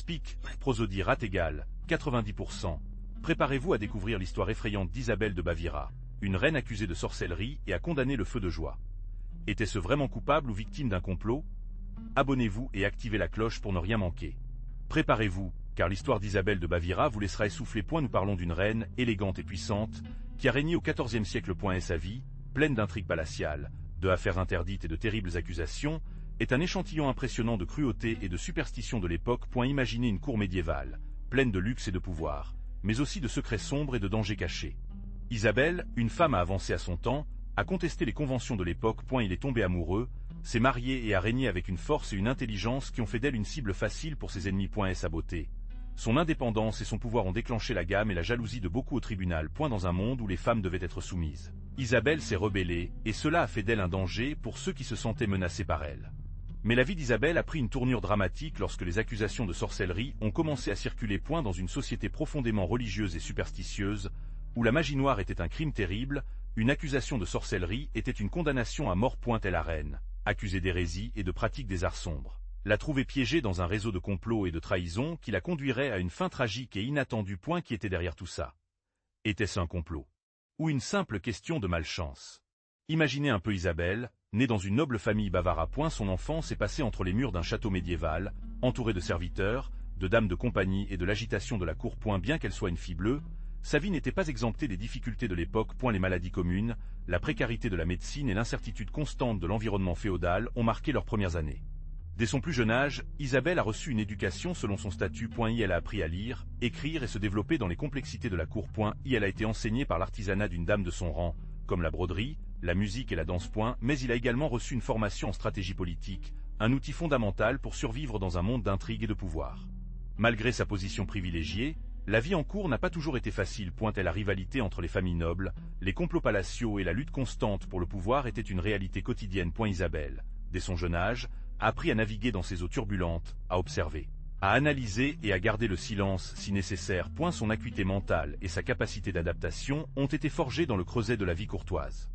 Speak, prosodie rate égale 90%. Préparez-vous à découvrir l'histoire effrayante d'Isabelle de Baviera, une reine accusée de sorcellerie et à condamner le feu de joie. Était-ce vraiment coupable ou victime d'un complot? Abonnez-vous et activez la cloche pour ne rien manquer. Préparez-vous, car l'histoire d'Isabelle de Baviera vous laissera essouffler. Nous parlons d'une reine, élégante et puissante, qui a régné au XIVe siècle. Et sa vie, pleine d'intrigues palatiales, de affaires interdites et de terribles accusations, est un échantillon impressionnant de cruauté et de superstition de l'époque. Imaginez une cour médiévale, pleine de luxe et de pouvoir, mais aussi de secrets sombres et de dangers cachés. Isabelle, une femme à avancer à son temps, a contesté les conventions de l'époque. Il est tombé amoureux, s'est marié et a régné avec une force et une intelligence qui ont fait d'elle une cible facile pour ses ennemis. Et sa beauté, son indépendance et son pouvoir ont déclenché la gamme et la jalousie de beaucoup au tribunal. Dans un monde où les femmes devaient être soumises, Isabelle s'est rebellée, et cela a fait d'elle un danger pour ceux qui se sentaient menacés par elle. Mais la vie d'Isabelle a pris une tournure dramatique lorsque les accusations de sorcellerie ont commencé à circuler. Dans une société profondément religieuse et superstitieuse, où la magie noire était un crime terrible, une accusation de sorcellerie était une condamnation à mort. Et la reine, accusée d'hérésie et de pratique des arts sombres, la trouvait piégée dans un réseau de complots et de trahison qui la conduirait à une fin tragique et inattendue. Qui était derrière tout ça? Était-ce un complot? Ou une simple question de malchance? Imaginez un peu Isabelle, née dans une noble famille bavara. Son enfance est passée entre les murs d'un château médiéval, entourée de serviteurs, de dames de compagnie et de l'agitation de la cour. Bien qu'elle soit une fille bleue, sa vie n'était pas exemptée des difficultés de l'époque. Les maladies communes, la précarité de la médecine et l'incertitude constante de l'environnement féodal ont marqué leurs premières années. Dès son plus jeune âge, Isabelle a reçu une éducation selon son statut. Elle a appris à lire, écrire et se développer dans les complexités de la cour. Elle a été enseignée par l'artisanat d'une dame de son rang, comme la broderie, la musique et la danse. Mais il a également reçu une formation en stratégie politique, un outil fondamental pour survivre dans un monde d'intrigue et de pouvoir. Malgré sa position privilégiée, la vie en cour n'a pas toujours été facile. La rivalité entre les familles nobles, les complots palatiaux et la lutte constante pour le pouvoir étaient une réalité quotidienne. Isabelle, dès son jeune âge, a appris à naviguer dans ces eaux turbulentes, à observer, à analyser et à garder le silence si nécessaire. Son acuité mentale et sa capacité d'adaptation ont été forgées dans le creuset de la vie courtoise.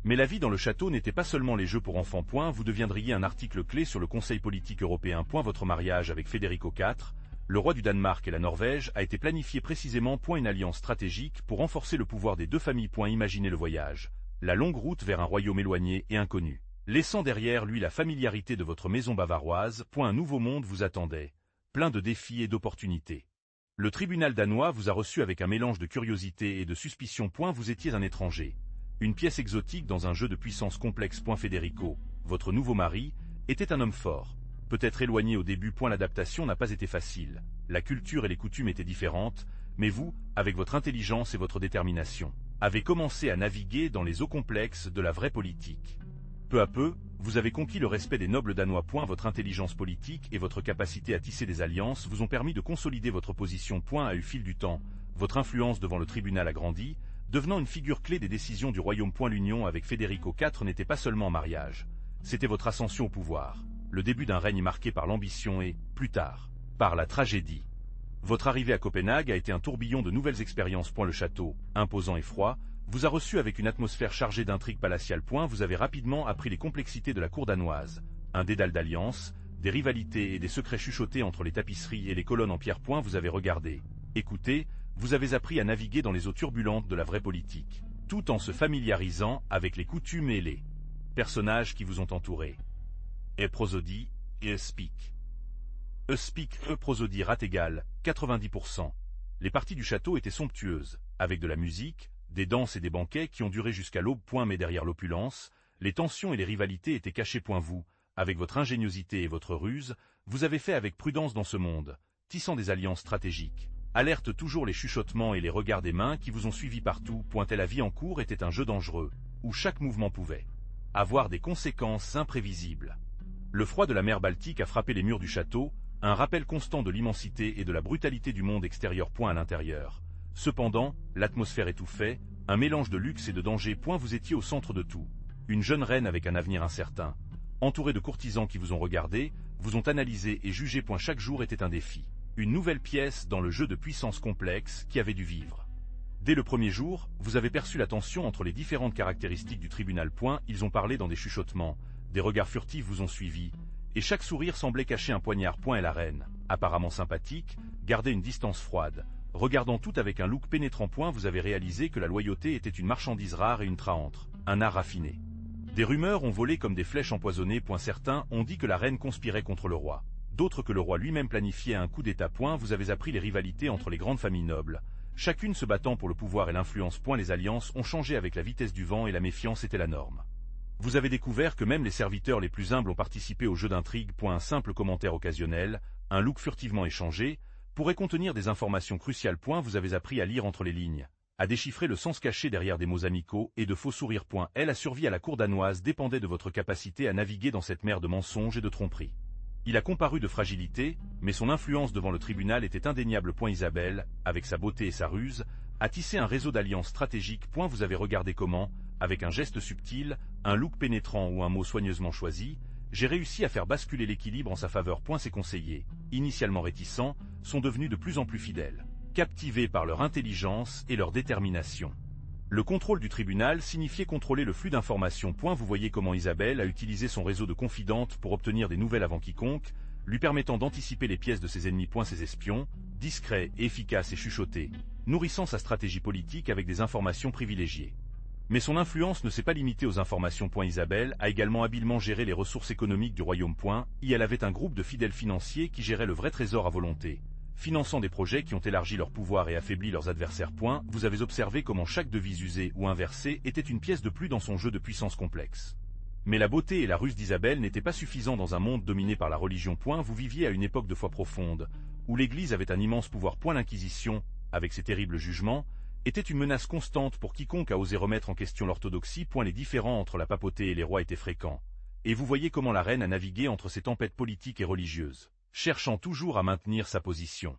Mais la vie dans le château n'était pas seulement les jeux pour enfants. Vous deviendriez un article clé sur le Conseil politique européen. Votre mariage avec Federico IV, le roi du Danemark et la Norvège, a été planifié précisément. Une alliance stratégique pour renforcer le pouvoir des deux familles. Imaginez le voyage, la longue route vers un royaume éloigné et inconnu, laissant derrière lui la familiarité de votre maison bavaroise. Un nouveau monde vous attendait, plein de défis et d'opportunités. Le tribunal danois vous a reçu avec un mélange de curiosité et de suspicion. Vous étiez un étranger, une pièce exotique dans un jeu de puissance complexe. Federico, votre nouveau mari, était un homme fort, peut-être éloigné au début. L'adaptation n'a pas été facile, la culture et les coutumes étaient différentes, mais vous, avec votre intelligence et votre détermination, avez commencé à naviguer dans les eaux complexes de la vraie politique. Peu à peu, vous avez conquis le respect des nobles danois. Votre intelligence politique et votre capacité à tisser des alliances vous ont permis de consolider votre position. Au fil du temps, votre influence devant le tribunal a grandi, devenant une figure clé des décisions du royaume. L'union avec Federico IV n'était pas seulement un mariage, c'était votre ascension au pouvoir, le début d'un règne marqué par l'ambition et, plus tard, par la tragédie. Votre arrivée à Copenhague a été un tourbillon de nouvelles expériences. Le château, imposant et froid, vous a reçu avec une atmosphère chargée d'intrigues palatiales. Vous avez rapidement appris les complexités de la cour danoise, un dédale d'alliances, des rivalités et des secrets chuchotés entre les tapisseries et les colonnes en pierre. Vous avez regardé, écouté, vous avez appris à naviguer dans les eaux turbulentes de la vraie politique, tout en se familiarisant avec les coutumes et les personnages qui vous ont entouré. Prosodie et Speak. Speak, prosodie rate égale 90%. Les parties du château étaient somptueuses, avec de la musique, des danses et des banquets qui ont duré jusqu'à l'aube. Mais derrière l'opulence, les tensions et les rivalités étaient cachées. Vous, avec votre ingéniosité et votre ruse, vous avez fait avec prudence dans ce monde, tissant des alliances stratégiques. Alerte toujours les chuchotements et les regards des mains qui vous ont suivi partout. La vie en cour était un jeu dangereux, où chaque mouvement pouvait avoir des conséquences imprévisibles. Le froid de la mer Baltique a frappé les murs du château, un rappel constant de l'immensité et de la brutalité du monde extérieur. À l'intérieur, cependant, l'atmosphère étouffait, un mélange de luxe et de danger. Vous étiez au centre de tout, une jeune reine avec un avenir incertain, entourée de courtisans qui vous ont regardé, vous ont analysé et jugé. Chaque jour était un défi, une nouvelle pièce dans le jeu de puissance complexe qui avait dû vivre. Dès le premier jour, vous avez perçu la tension entre les différentes caractéristiques du tribunal. Ils ont parlé dans des chuchotements, des regards furtifs vous ont suivi, et chaque sourire semblait cacher un poignard. Et la reine, Apparemment sympathique, gardait une distance froide. Regardant tout avec un look pénétrant. Vous avez réalisé que la loyauté était une marchandise rare et une traantre, un art raffiné. Des rumeurs ont volé comme des flèches empoisonnées. Certains ont dit que la reine conspirait contre le roi. D'autres que le roi lui-même planifiait un coup d'état. Vous avez appris les rivalités entre les grandes familles nobles, chacune se battant pour le pouvoir et l'influence. Les alliances ont changé avec la vitesse du vent et la méfiance était la norme. Vous avez découvert que même les serviteurs les plus humbles ont participé au jeu d'intrigue. Un simple commentaire occasionnel, un look furtivement échangé, pourrait contenir des informations cruciales. Vous avez appris à lire entre les lignes, à déchiffrer le sens caché derrière des mots amicaux et de faux sourires. La survie à la cour danoise dépendait de votre capacité à naviguer dans cette mer de mensonges et de tromperies. Il a comparu de fragilité, mais son influence devant le tribunal était indéniable. Isabelle, avec sa beauté et sa ruse, a tissé un réseau d'alliances stratégiques. Vous avez regardé comment, avec un geste subtil, un look pénétrant ou un mot soigneusement choisi, j'ai réussi à faire basculer l'équilibre en sa faveur. Ses conseillers, initialement réticents, sont devenus de plus en plus fidèles, captivés par leur intelligence et leur détermination. Le contrôle du tribunal signifiait contrôler le flux d'informations. Vous voyez comment Isabelle a utilisé son réseau de confidentes pour obtenir des nouvelles avant quiconque, lui permettant d'anticiper les pièces de ses ennemis. Ses espions, discrets, efficaces et chuchotés, nourrissant sa stratégie politique avec des informations privilégiées. Mais son influence ne s'est pas limitée aux informations. Isabelle a également habilement géré les ressources économiques du royaume. Elle avait un groupe de fidèles financiers qui gérait le vrai trésor à volonté, finançant des projets qui ont élargi leur pouvoir et affaibli leurs adversaires. Vous avez observé comment chaque devise usée ou inversée était une pièce de plus dans son jeu de puissance complexe. Mais la beauté et la ruse d'Isabelle n'étaient pas suffisants dans un monde dominé par la religion. Vous viviez à une époque de foi profonde, où l'Église avait un immense pouvoir. L'Inquisition, avec ses terribles jugements, était une menace constante pour quiconque a osé remettre en question l'orthodoxie. Les différends entre la papauté et les rois étaient fréquents. Et vous voyez comment la reine a navigué entre ces tempêtes politiques et religieuses, cherchant toujours à maintenir sa position.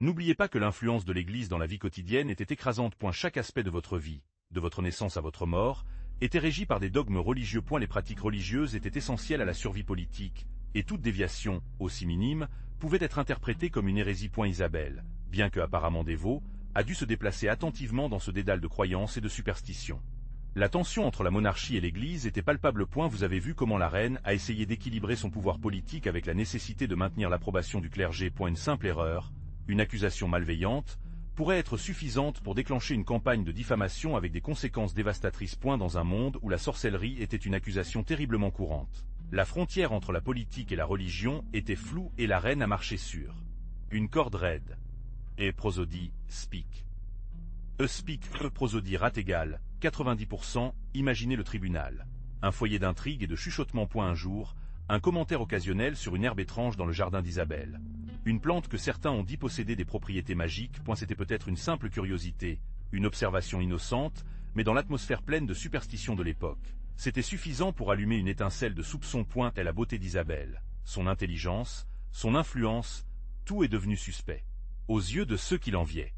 N'oubliez pas que l'influence de l'Église dans la vie quotidienne était écrasante. Chaque aspect de votre vie, de votre naissance à votre mort, était régi par des dogmes religieux. Les pratiques religieuses étaient essentielles à la survie politique, et toute déviation, aussi minime, pouvait être interprétée comme une hérésie. Isabelle, bien que apparemment dévot, a dû se déplacer attentivement dans ce dédale de croyances et de superstitions. La tension entre la monarchie et l'Église était palpable. Vous avez vu comment la reine a essayé d'équilibrer son pouvoir politique avec la nécessité de maintenir l'approbation du clergé. Une simple erreur, une accusation malveillante, pourrait être suffisante pour déclencher une campagne de diffamation avec des conséquences dévastatrices. Dans un monde où la sorcellerie était une accusation terriblement courante, la frontière entre la politique et la religion était floue et la reine a marché sur une corde raide. Et prosodie, speak. Speak, prosodie rate égale 90%, imaginez le tribunal. Un foyer d'intrigue et de chuchotement. Un jour, un commentaire occasionnel sur une herbe étrange dans le jardin d'Isabelle. Une plante que certains ont dit posséder des propriétés magiques. C'était peut-être une simple curiosité, une observation innocente, mais dans l'atmosphère pleine de superstitions de l'époque, c'était suffisant pour allumer une étincelle de soupçon. Et la beauté d'Isabelle, son intelligence, son influence, tout est devenu suspect, aux yeux de ceux qui l'enviaient.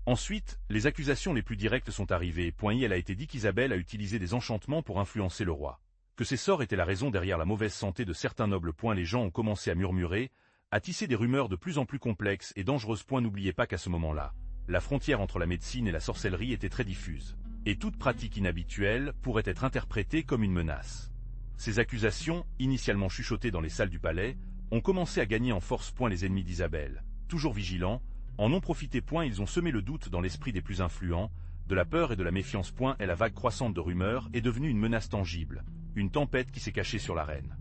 Ensuite, les accusations les plus directes sont arrivées. Il a été dit qu'Isabelle a utilisé des enchantements pour influencer le roi, que ces sorts étaient la raison derrière la mauvaise santé de certains nobles. Les gens ont commencé à murmurer, à tisser des rumeurs de plus en plus complexes et dangereuses. N'oubliez pas qu'à ce moment-là, la frontière entre la médecine et la sorcellerie était très diffuse, et toute pratique inhabituelle pourrait être interprétée comme une menace. Ces accusations, initialement chuchotées dans les salles du palais, ont commencé à gagner en force. Les ennemis d'Isabelle, toujours vigilants, en ont profité. Ils ont semé le doute dans l'esprit des plus influents, de la peur et de la méfiance. Et la vague croissante de rumeurs est devenue une menace tangible, une tempête qui s'est cachée sur la reine.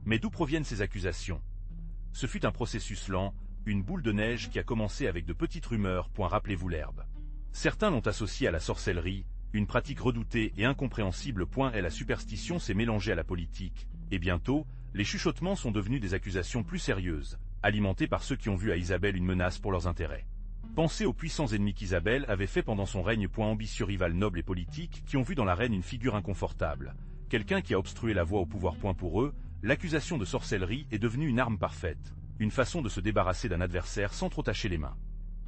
Mais d'où proviennent ces accusations? Ce fut un processus lent, une boule de neige qui a commencé avec de petites rumeurs. Rappelez-vous l'herbe. Certains l'ont associée à la sorcellerie, une pratique redoutée et incompréhensible. Et la superstition s'est mélangée à la politique, et bientôt, les chuchotements sont devenus des accusations plus sérieuses, alimentées par ceux qui ont vu à Isabelle une menace pour leurs intérêts. Pensez aux puissants ennemis qu'Isabelle avait fait pendant son règne. Ambitieux rivales nobles et politiques qui ont vu dans la reine une figure inconfortable, quelqu'un qui a obstrué la voie au pouvoir. Pour eux, l'accusation de sorcellerie est devenue une arme parfaite, une façon de se débarrasser d'un adversaire sans trop tâcher les mains.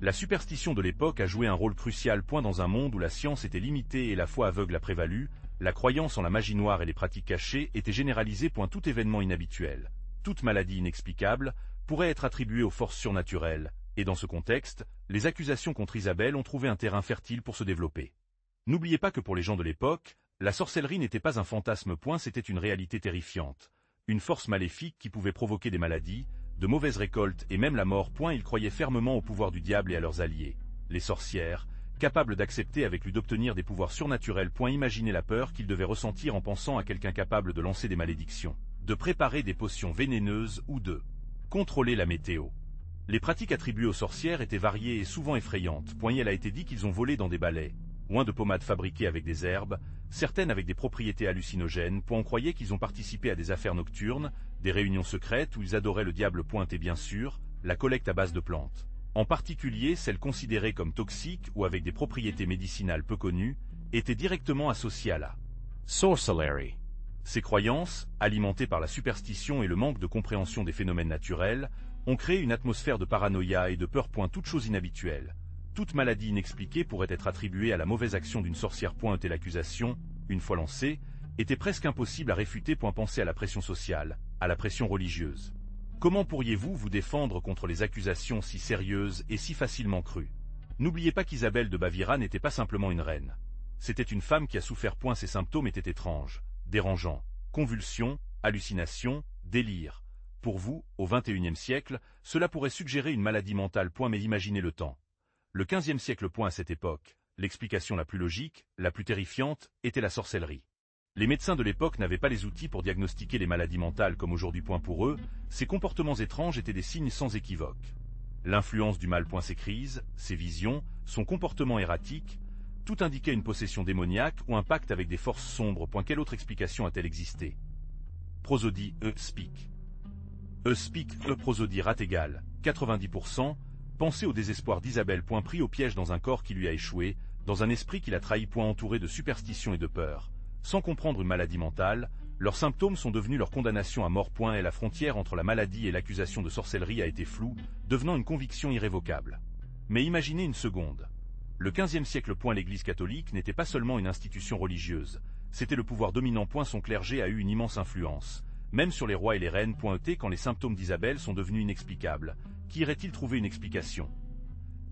La superstition de l'époque a joué un rôle crucial. Dans un monde où la science était limitée et la foi aveugle a prévalu, la croyance en la magie noire et les pratiques cachées était généralisée. Tout événement inhabituel, toute maladie inexplicable, pourrait être attribuée aux forces surnaturelles, et dans ce contexte, les accusations contre Isabelle ont trouvé un terrain fertile pour se développer. N'oubliez pas que pour les gens de l'époque, la sorcellerie n'était pas un fantasme. C'était une réalité terrifiante, une force maléfique qui pouvait provoquer des maladies, de mauvaises récoltes et même la mort. Ils croyaient fermement au pouvoir du diable et à leurs alliés, les sorcières, capables d'accepter avec lui d'obtenir des pouvoirs surnaturels. Imaginez la peur qu'ils devaient ressentir en pensant à quelqu'un capable de lancer des malédictions, de préparer des potions vénéneuses ou de contrôler la météo. Les pratiques attribuées aux sorcières étaient variées et souvent effrayantes. Il a été dit qu'ils ont volé dans des balais, oints de pommades fabriquées avec des herbes, certaines avec des propriétés hallucinogènes. On croyait qu'ils ont participé à des affaires nocturnes, des réunions secrètes où ils adoraient le diable. Et bien sûr, la collecte à base de plantes, en particulier celles considérées comme toxiques ou avec des propriétés médicinales peu connues, étaient directement associées à la sorcellerie. Ces croyances, alimentées par la superstition et le manque de compréhension des phénomènes naturels, ont créé une atmosphère de paranoïa et de peur. Toute chose inhabituelle, toute maladie inexpliquée pourrait être attribuée à la mauvaise action d'une sorcière. Et l'accusation, une fois lancée, était presque impossible à réfuter. Pensez à la pression sociale, à la pression religieuse. Comment pourriez-vous vous défendre contre les accusations si sérieuses et si facilement crues? N'oubliez pas qu'Isabelle de Baviera n'était pas simplement une reine. C'était une femme qui a souffert. Ses symptômes étaient étranges, dérangeants, convulsions, hallucinations, délires. Pour vous, au XXIe siècle, cela pourrait suggérer une maladie mentale. Mais imaginez le temps. Le XVe siècle. À cette époque, l'explication la plus logique, la plus terrifiante, était la sorcellerie. Les médecins de l'époque n'avaient pas les outils pour diagnostiquer les maladies mentales comme aujourd'hui. Pour eux, ces comportements étranges étaient des signes sans équivoque. L'influence du mal. Ses crises, ses visions, son comportement erratique, tout indiquait une possession démoniaque ou un pacte avec des forces sombres. Quelle autre explication a-t-elle existé? Prosodie, speak. Speak, prosodie, rate égale, 90%, pensez au désespoir d'Isabelle. Pris au piège dans un corps qui lui a échoué, dans un esprit qui l'a trahi. Entouré de superstitions et de peur. Sans comprendre une maladie mentale, leurs symptômes sont devenus leur condamnation à mort. Et la frontière entre la maladie et l'accusation de sorcellerie a été floue, devenant une conviction irrévocable. Mais imaginez une seconde. Le XVe siècle. L'Église catholique n'était pas seulement une institution religieuse, c'était le pouvoir dominant. Son clergé a eu une immense influence, même sur les rois et les reines. Quand les symptômes d'Isabelle sont devenus inexplicables, qui irait-il trouver une explication?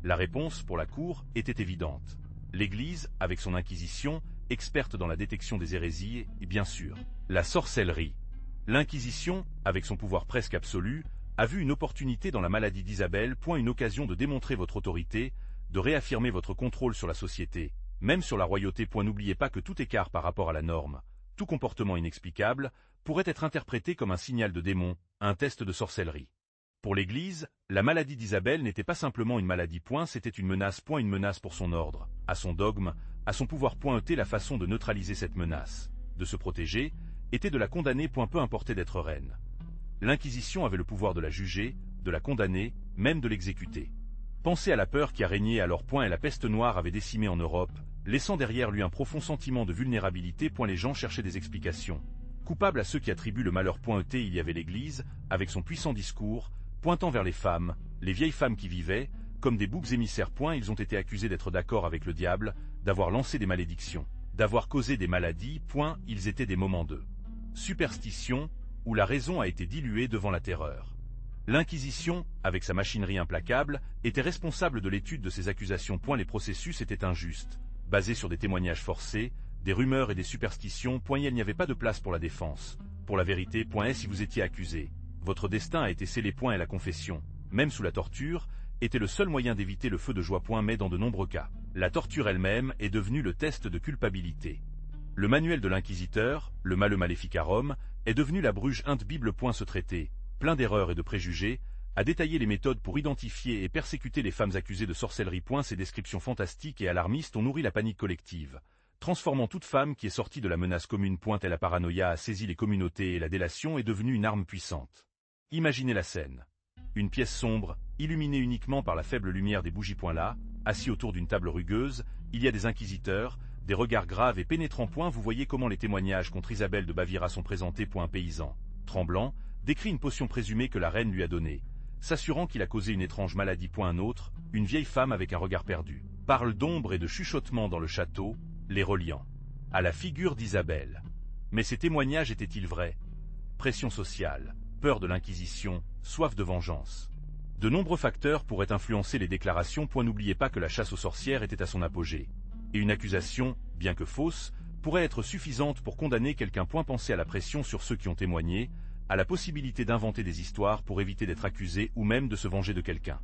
La réponse, pour la cour, était évidente. L'Église, avec son Inquisition, experte dans la détection des hérésies, et bien sûr, la sorcellerie. L'Inquisition, avec son pouvoir presque absolu, a vu une opportunité dans la maladie d'Isabelle. Une occasion de démontrer votre autorité, de réaffirmer votre contrôle sur la société, même sur la royauté. N'oubliez pas que tout écart par rapport à la norme, tout comportement inexplicable, pourrait être interprété comme un signal de démon, un test de sorcellerie. Pour l'Église, la maladie d'Isabelle n'était pas simplement une maladie. C'était une menace. Une menace pour son ordre, à son dogme, à son pouvoir. La façon de neutraliser cette menace, de se protéger, était de la condamner. Peu importait d'être reine. L'Inquisition avait le pouvoir de la juger, de la condamner, même de l'exécuter. Pensez à la peur qui a régné alors. Et la peste noire avait décimé en Europe, laissant derrière lui un profond sentiment de vulnérabilité. Les gens cherchaient des explications. Coupable à ceux qui attribuent le malheur. Il y avait l'Église, avec son puissant discours, pointant vers les femmes, les vieilles femmes qui vivaient, comme des boucs émissaires. Ils ont été accusés d'être d'accord avec le diable, d'avoir lancé des malédictions, d'avoir causé des maladies. Ils étaient des moments de superstition, où la raison a été diluée devant la terreur. L'Inquisition, avec sa machinerie implacable, était responsable de l'étude de ces accusations. Les processus étaient injustes, basés sur des témoignages forcés, des rumeurs et des superstitions. Il n'y avait pas de place pour la défense, pour la vérité. Et si vous étiez accusé, votre destin a été scellé. Et la confession, même sous la torture, était le seul moyen d'éviter le feu de joie. Mais dans de nombreux cas, la torture elle-même est devenue le test de culpabilité. Le manuel de l'inquisiteur, le Male Maleficarum, est devenu la Bruges Int Bible. Ce traité, plein d'erreurs et de préjugés, a détaillé les méthodes pour identifier et persécuter les femmes accusées de sorcellerie. Ces descriptions fantastiques et alarmistes ont nourri la panique collective, transformant toute femme qui est sortie de la menace commune. Et la paranoïa a saisi les communautés et la délation est devenue une arme puissante. Imaginez la scène. Une pièce sombre, illuminée uniquement par la faible lumière des bougies. Là, assis autour d'une table rugueuse, il y a des inquisiteurs, des regards graves et pénétrants. Vous voyez comment les témoignages contre Isabelle de Baviera sont présentés. Un paysan, tremblant, décrit une potion présumée que la reine lui a donnée, s'assurant qu'il a causé une étrange maladie. Un autre, une vieille femme avec un regard perdu, parle d'ombre et de chuchotements dans le château, les reliant à la figure d'Isabelle. Mais ces témoignages étaient-ils vrais? Pression sociale, peur de l'Inquisition, soif de vengeance. De nombreux facteurs pourraient influencer les déclarations. N'oubliez pas que la chasse aux sorcières était à son apogée. Et une accusation, bien que fausse, pourrait être suffisante pour condamner quelqu'un. Pensez à la pression sur ceux qui ont témoigné, à la possibilité d'inventer des histoires pour éviter d'être accusé ou même de se venger de quelqu'un.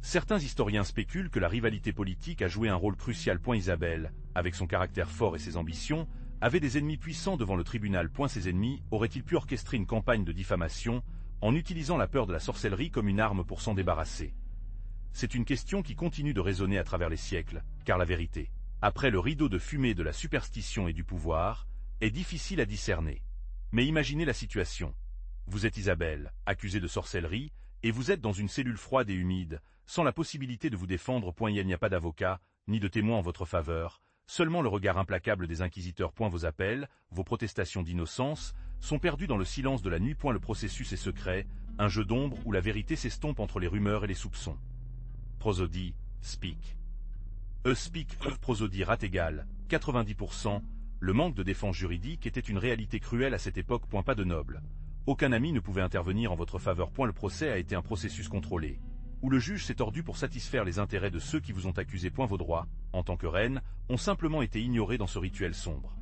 Certains historiens spéculent que la rivalité politique a joué un rôle crucial. Isabelle, avec son caractère fort et ses ambitions, avait des ennemis puissants devant le tribunal. Ces ennemis auraient-ils pu orchestrer une campagne de diffamation en utilisant la peur de la sorcellerie comme une arme pour s'en débarrasser? C'est une question qui continue de résonner à travers les siècles, car la vérité, après le rideau de fumée de la superstition et du pouvoir, est difficile à discerner. Mais imaginez la situation. Vous êtes Isabelle, accusée de sorcellerie, et vous êtes dans une cellule froide et humide, sans la possibilité de vous défendre. Il n'y a pas d'avocat, ni de témoin en votre faveur, seulement le regard implacable des inquisiteurs. Vos appels, vos protestations d'innocence, sont perdus dans le silence de la nuit. Le processus est secret, un jeu d'ombre où la vérité s'estompe entre les rumeurs et les soupçons. Prosodie, speak. Speak, prosodie rate égale 90%. Le manque de défense juridique était une réalité cruelle à cette époque. Pas de noble. Aucun ami ne pouvait intervenir en votre faveur. Le procès a été un processus contrôlé, où le juge s'est tordu pour satisfaire les intérêts de ceux qui vous ont accusé. Vos droits, en tant que reine, ont simplement été ignorés dans ce rituel sombre.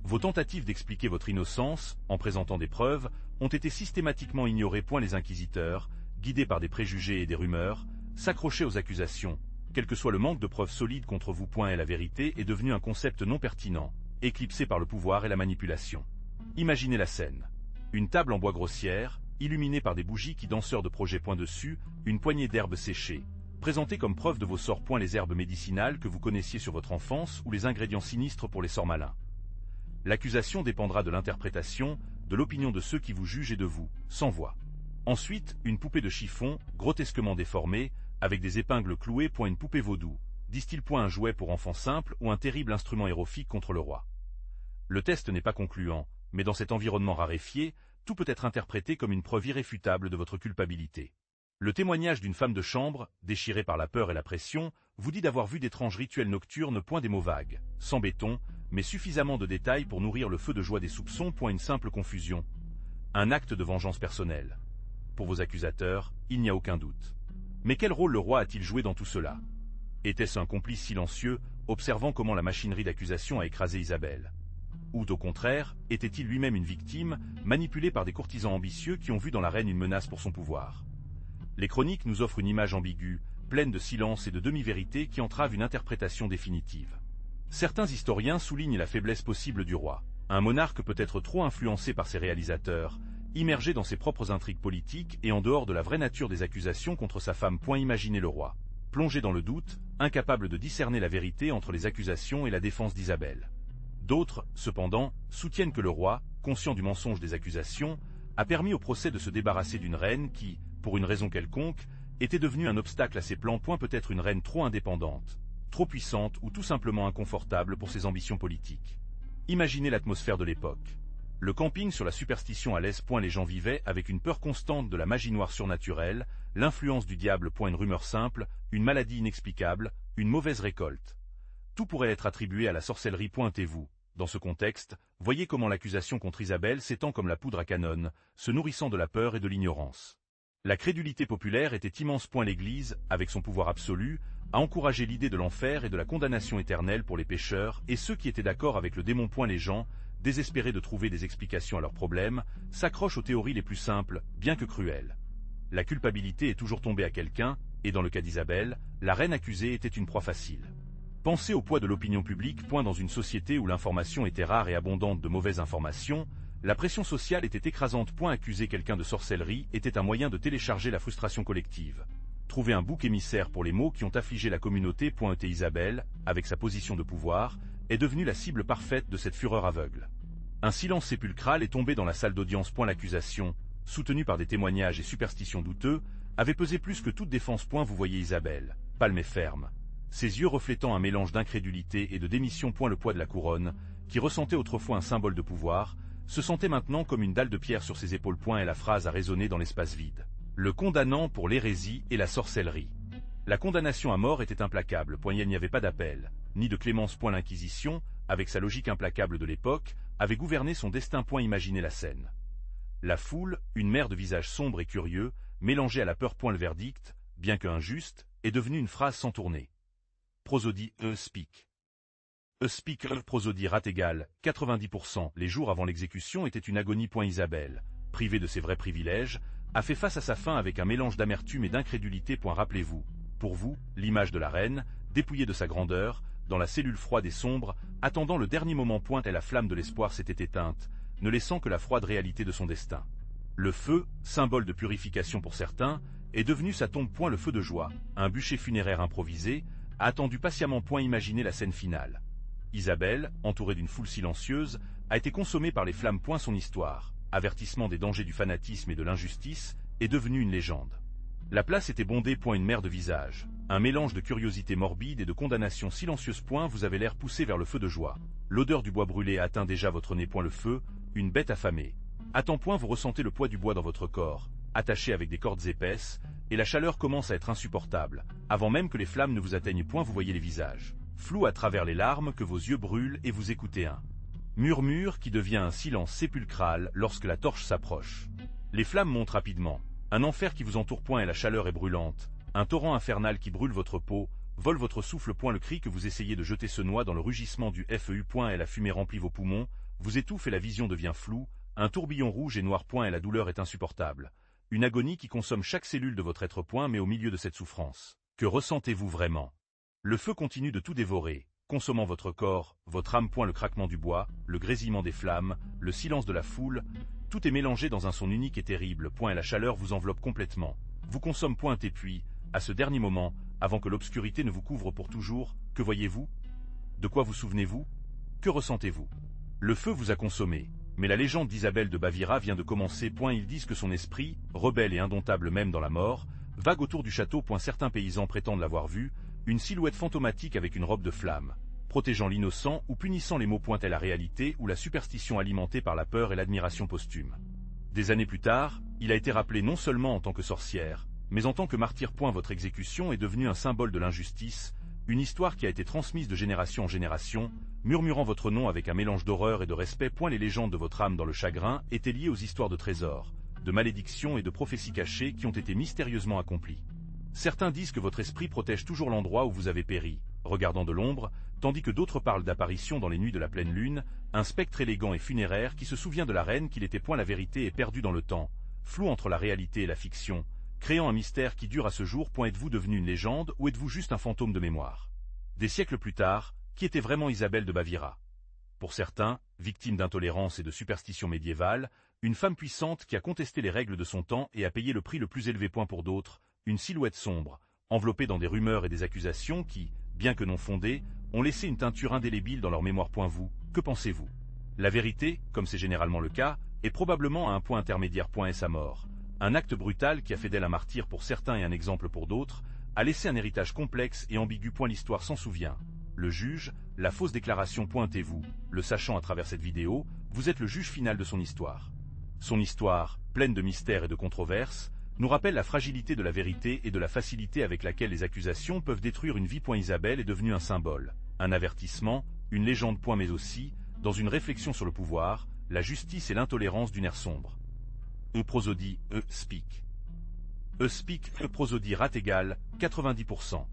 Vos tentatives d'expliquer votre innocence, en présentant des preuves, ont été systématiquement ignorées. Les inquisiteurs, guidés par des préjugés et des rumeurs, s'accrochaient aux accusations, quel que soit le manque de preuves solides contre vous. Et la vérité est devenue un concept non pertinent, éclipsé par le pouvoir et la manipulation. Imaginez la scène. Une table en bois grossière, illuminée par des bougies qui danseurs de projet. Dessus, une poignée d'herbes séchées, présentées comme preuve de vos sorts. Les herbes médicinales que vous connaissiez sur votre enfance ou les ingrédients sinistres pour les sorts malins. L'accusation dépendra de l'interprétation, de l'opinion de ceux qui vous jugent et de vous, sans voix. Ensuite, une poupée de chiffon, grotesquement déformée, avec des épingles clouées. Une poupée vaudou, disent-ils. Un jouet pour enfants simple ou un terrible instrument héroïque contre le roi. Le test n'est pas concluant, mais dans cet environnement raréfié, tout peut être interprété comme une preuve irréfutable de votre culpabilité. Le témoignage d'une femme de chambre, déchirée par la peur et la pression, vous dit d'avoir vu d'étranges rituels nocturnes. Des mots vagues, sans béton, mais suffisamment de détails pour nourrir le feu de joie des soupçons. Une simple confusion. Un acte de vengeance personnelle. Pour vos accusateurs, il n'y a aucun doute. Mais quel rôle le roi a-t-il joué dans tout cela? Était-ce un complice silencieux, observant comment la machinerie d'accusation a écrasé Isabelle? Ou au contraire, était-il lui-même une victime, manipulé par des courtisans ambitieux qui ont vu dans la reine une menace pour son pouvoir? Les chroniques nous offrent une image ambiguë, pleine de silence et de demi-vérités qui entravent une interprétation définitive. Certains historiens soulignent la faiblesse possible du roi. Un monarque peut être trop influencé par ses réalisateurs, immergé dans ses propres intrigues politiques et en dehors de la vraie nature des accusations contre sa femme. Imaginez le roi, plongé dans le doute, incapable de discerner la vérité entre les accusations et la défense d'Isabelle. D'autres, cependant, soutiennent que le roi, conscient du mensonge des accusations, a permis au procès de se débarrasser d'une reine qui, pour une raison quelconque, était devenue un obstacle à ses plans. Peut-être une reine trop indépendante, trop puissante ou tout simplement inconfortable pour ses ambitions politiques. Imaginez l'atmosphère de l'époque. Le camping sur la superstition à l'aise. Les gens vivaient avec une peur constante de la magie noire surnaturelle, l'influence du diable. Une rumeur simple, une maladie inexplicable, une mauvaise récolte. Tout pourrait être attribué à la sorcellerie. Et vous, dans ce contexte, voyez comment l'accusation contre Isabelle s'étend comme la poudre à canon, se nourrissant de la peur et de l'ignorance. La crédulité populaire était immense. L'Église, avec son pouvoir absolu, a encouragé l'idée de l'enfer et de la condamnation éternelle pour les pécheurs et ceux qui étaient d'accord avec le démon. Les gens, désespérés de trouver des explications à leurs problèmes, s'accrochent aux théories les plus simples, bien que cruelles. La culpabilité est toujours tombée à quelqu'un, et dans le cas d'Isabelle, la reine accusée était une proie facile. Pensez au poids de l'opinion publique. Dans une société où l'information était rare et abondante de mauvaises informations, la pression sociale était écrasante. Accuser quelqu'un de sorcellerie était un moyen de télécharger la frustration collective. Trouver un bouc émissaire pour les maux qui ont affligé la communauté. Et Isabelle, avec sa position de pouvoir, est devenue la cible parfaite de cette fureur aveugle. Un silence sépulcral est tombé dans la salle d'audience. L'accusation, soutenue par des témoignages et superstitions douteux, avait pesé plus que toute défense. Vous voyez Isabelle, palme et ferme, ses yeux reflétant un mélange d'incrédulité et de démission. Le poids de la couronne, qui ressentait autrefois un symbole de pouvoir, se sentait maintenant comme une dalle de pierre sur ses épaules. Et la phrase a résonné dans l'espace vide. Le condamnant pour l'hérésie et la sorcellerie. La condamnation à mort était implacable. Il n'y avait pas d'appel, ni de clémence. L'Inquisition, avec sa logique implacable de l'époque, avait gouverné son destin. Imaginez la scène. La foule, une mer de visages sombres et curieux, mélangée à la peur. Le verdict, bien que injuste, est devenu une phrase sans tourner. Prosodie, speak. Speak, prosodie rate égale 90%. Les jours avant l'exécution étaient une agonie. Isabelle, privé de ses vrais privilèges, a fait face à sa fin avec un mélange d'amertume et d'incrédulité. Rappelez-vous, pour vous, l'image de la reine, dépouillée de sa grandeur, dans la cellule froide et sombre, attendant le dernier moment. Et la flamme de l'espoir s'était éteinte, ne laissant que la froide réalité de son destin. Le feu, symbole de purification pour certains, est devenu sa tombe. Le feu de joie, un bûcher funéraire improvisé, a attendu patiemment. Imaginez la scène finale. Isabelle, entourée d'une foule silencieuse, a été consommée par les flammes. Son histoire, avertissement des dangers du fanatisme et de l'injustice, est devenue une légende. La place était bondée. Une mer de visages, un mélange de curiosité morbide et de condamnation silencieuse. Vous avez l'air poussé vers le feu de joie. L'odeur du bois brûlé atteint déjà votre nez. Le feu, une bête affamée. Attend. Vous ressentez le poids du bois dans votre corps, attaché avec des cordes épaisses, et la chaleur commence à être insupportable, avant même que les flammes ne vous atteignent. Vous voyez les visages flous à travers les larmes, que vos yeux brûlent, et vous écoutez un murmure qui devient un silence sépulcral lorsque la torche s'approche. Les flammes montent rapidement, un enfer qui vous entoure. Et la chaleur est brûlante, un torrent infernal qui brûle votre peau, vole votre souffle. Le cri que vous essayez de jeter se noie dans le rugissement du feu. Et la fumée remplit vos poumons, vous étouffe et la vision devient floue, un tourbillon rouge et noir. Et la douleur est insupportable. Une agonie qui consomme chaque cellule de votre être. Mais au milieu de cette souffrance, que ressentez-vous vraiment? Le feu continue de tout dévorer, consommant votre corps, votre âme. Le craquement du bois, le grésillement des flammes, le silence de la foule, tout est mélangé dans un son unique et terrible. Et la chaleur vous enveloppe complètement, vous consomme. Et puis, à ce dernier moment, avant que l'obscurité ne vous couvre pour toujours, que voyez-vous? De quoi vous souvenez-vous? Que ressentez-vous? Le feu vous a consommé, mais la légende d'Isabelle de Baviera vient de commencer. Ils disent que son esprit, rebelle et indomptable même dans la mort, vague autour du château. Certains paysans prétendent l'avoir vue, une silhouette fantomatique avec une robe de flamme, protégeant l'innocent ou punissant les maux. Est la réalité ou la superstition alimentée par la peur et l'admiration posthume? Des années plus tard, il a été rappelé non seulement en tant que sorcière, mais en tant que martyr. Votre exécution est devenue un symbole de l'injustice, une histoire qui a été transmise de génération en génération, murmurant votre nom avec un mélange d'horreur et de respect. Les légendes de votre âme dans le chagrin étaient liées aux histoires de trésors, de malédictions et de prophéties cachées qui ont été mystérieusement accomplies. Certains disent que votre esprit protège toujours l'endroit où vous avez péri, regardant de l'ombre, tandis que d'autres parlent d'apparitions dans les nuits de la pleine lune, un spectre élégant et funéraire qui se souvient de la reine. Qu'il était. La vérité est perdue dans le temps, flou entre la réalité et la fiction, créant un mystère qui dure à ce jour. Êtes-vous devenu une légende ou êtes-vous juste un fantôme de mémoire? Des siècles plus tard, qui était vraiment Isabelle de Baviera? Pour certains, victime d'intolérance et de superstition médiévale, une femme puissante qui a contesté les règles de son temps et a payé le prix le plus élevé. Pour d'autres, une silhouette sombre, enveloppée dans des rumeurs et des accusations qui, bien que non fondées, ont laissé une teinture indélébile dans leur mémoire. Vous, que pensez-vous? La vérité, comme c'est généralement le cas, est probablement à un point intermédiaire. Est sa mort, un acte brutal qui a fait d'elle un martyr pour certains et un exemple pour d'autres, a laissé un héritage complexe et ambigu. L'histoire s'en souvient. Le juge, la fausse déclaration. Et vous, le sachant à travers cette vidéo, vous êtes le juge final de son histoire. Son histoire, pleine de mystères et de controverses, nous rappelle la fragilité de la vérité et de la facilité avec laquelle les accusations peuvent détruire une vie. Isabelle est devenue un symbole, un avertissement, une légende. Mais aussi, dans une réflexion sur le pouvoir, la justice et l'intolérance d'une ère sombre. Prosodie, speak. Speak, prosodie rate égale 90%.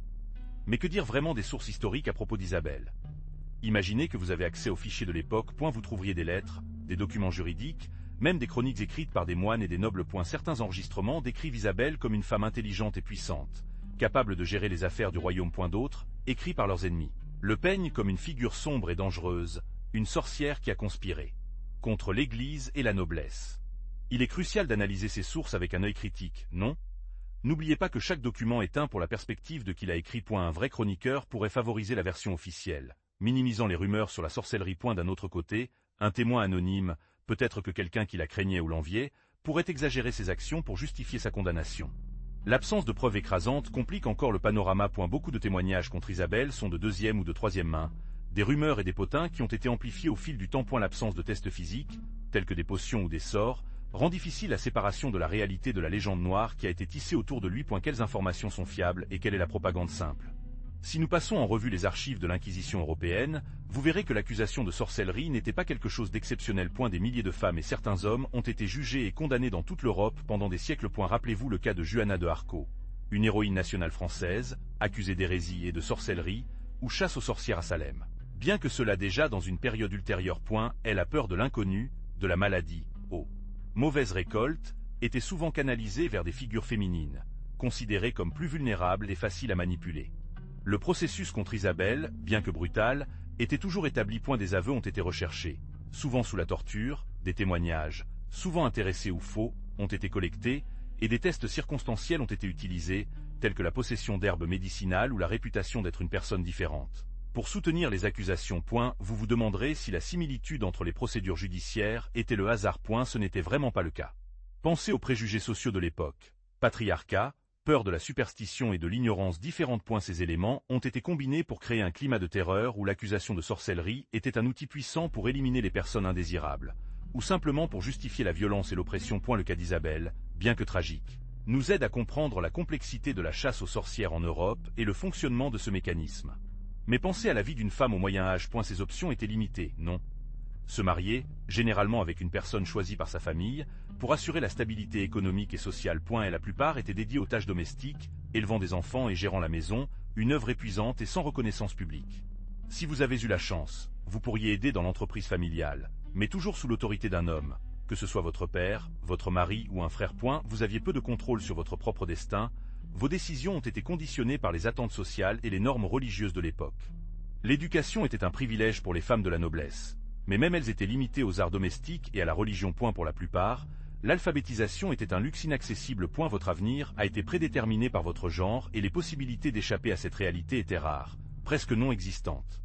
Mais que dire vraiment des sources historiques à propos d'Isabelle? Imaginez que vous avez accès aux fichiers de l'époque. Vous trouveriez des lettres, des documents juridiques, même des chroniques écrites par des moines et des nobles. Certains enregistrements décrivent Isabelle comme une femme intelligente et puissante, capable de gérer les affaires du royaume. D'autres, écrits par leurs ennemis, le peignent comme une figure sombre et dangereuse, une sorcière qui a conspiré contre l'Église et la noblesse. Il est crucial d'analyser ces sources avec un œil critique, non? N'oubliez pas que chaque document est teint pour la perspective de qui l'a écrit. Un vrai chroniqueur pourrait favoriser la version officielle, minimisant les rumeurs sur la sorcellerie. D'un autre côté, un témoin anonyme, peut-être que quelqu'un qui la craignait ou l'enviait, pourrait exagérer ses actions pour justifier sa condamnation. L'absence de preuves écrasantes complique encore le panorama. Beaucoup de témoignages contre Isabelle sont de deuxième ou de troisième main, des rumeurs et des potins qui ont été amplifiés au fil du temps. L'absence de tests physiques, tels que des potions ou des sorts, rend difficile la séparation de la réalité de la légende noire qui a été tissée autour de lui. Quelles informations sont fiables et quelle est la propagande simple? Si nous passons en revue les archives de l'Inquisition européenne, vous verrez que l'accusation de sorcellerie n'était pas quelque chose d'exceptionnel. Des milliers de femmes et certains hommes ont été jugés et condamnés dans toute l'Europe pendant des siècles. Rappelez-vous le cas de Juana de Arco, une héroïne nationale française, accusée d'hérésie et de sorcellerie, ou chasse aux sorcières à Salem. Bien que cela déjà dans une période ultérieure. Elle a peur de l'inconnu, de la maladie, mauvaise récolte, étaient souvent canalisés vers des figures féminines, considérées comme plus vulnérables et faciles à manipuler. Le processus contre Isabelle, bien que brutal, était toujours établi. Des aveux ont été recherchés, souvent sous la torture, des témoignages, souvent intéressés ou faux, ont été collectés, et des tests circonstanciels ont été utilisés, tels que la possession d'herbes médicinales ou la réputation d'être une personne différente. Pour soutenir les accusations. Vous vous demanderez si la similitude entre les procédures judiciaires était le hasard. Ce n'était vraiment pas le cas. Pensez aux préjugés sociaux de l'époque. Patriarcat, peur de la superstition et de l'ignorance. Différentes. Ces éléments ont été combinés pour créer un climat de terreur où l'accusation de sorcellerie était un outil puissant pour éliminer les personnes indésirables, ou simplement pour justifier la violence et l'oppression. Le cas d'Isabelle, bien que tragique, nous aide à comprendre la complexité de la chasse aux sorcières en Europe et le fonctionnement de ce mécanisme. Mais pensez à la vie d'une femme au Moyen-Âge. Ses options étaient limitées, non? Se marier, généralement avec une personne choisie par sa famille, pour assurer la stabilité économique et sociale. Et la plupart étaient dédiés aux tâches domestiques, élevant des enfants et gérant la maison, une œuvre épuisante et sans reconnaissance publique. Si vous avez eu la chance, vous pourriez aider dans l'entreprise familiale, mais toujours sous l'autorité d'un homme, que ce soit votre père, votre mari ou un frère. Vous aviez peu de contrôle sur votre propre destin, vos décisions ont été conditionnées par les attentes sociales et les normes religieuses de l'époque. L'éducation était un privilège pour les femmes de la noblesse, mais même elles étaient limitées aux arts domestiques et à la religion. Pour la plupart, l'alphabétisation était un luxe inaccessible. Votre avenir a été prédéterminé par votre genre et les possibilités d'échapper à cette réalité étaient rares, presque non existantes.